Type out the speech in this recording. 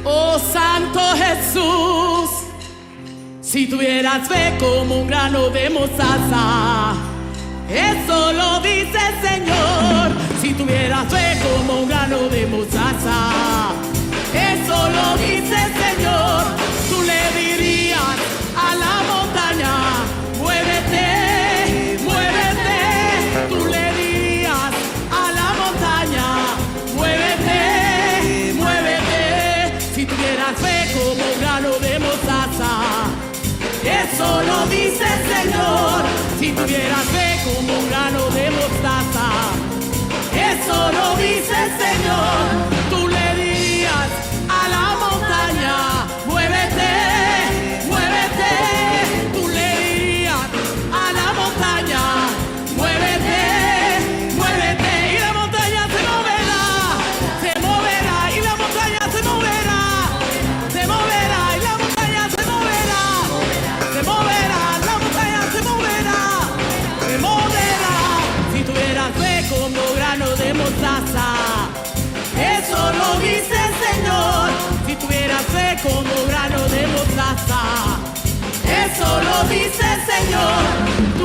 Oh Santo Jesús, si tuvieras fe como un grano de mostaza, eso lo dice el Señor. Si tuvieras fe como un grano de mostaza, eso lo dice el Señor. Tú le dirías a la montaña, muévete, muévete. Tú le dirías a la montaña, muévete, muévete. Si tuvieras fe como un grano de mostaza, eso lo dice el Señor. Si tuvieras fe como un grano de mostaza, eso lo dice el Señor. Tú le dirías a la montaña, muévete, muévete. Tú le dirías a la montaña, muévete, muévete. Y la montaña se moverá, se moverá. Y la montaña se moverá, se moverá. Y la montaña se moverá, se moverá. La montaña se moverá, se moverá. Si tuvieras fe como grano de mostaza, eso lo dice el Señor. Si tuvieras fe como grano de mostaza, eso lo dice el Señor.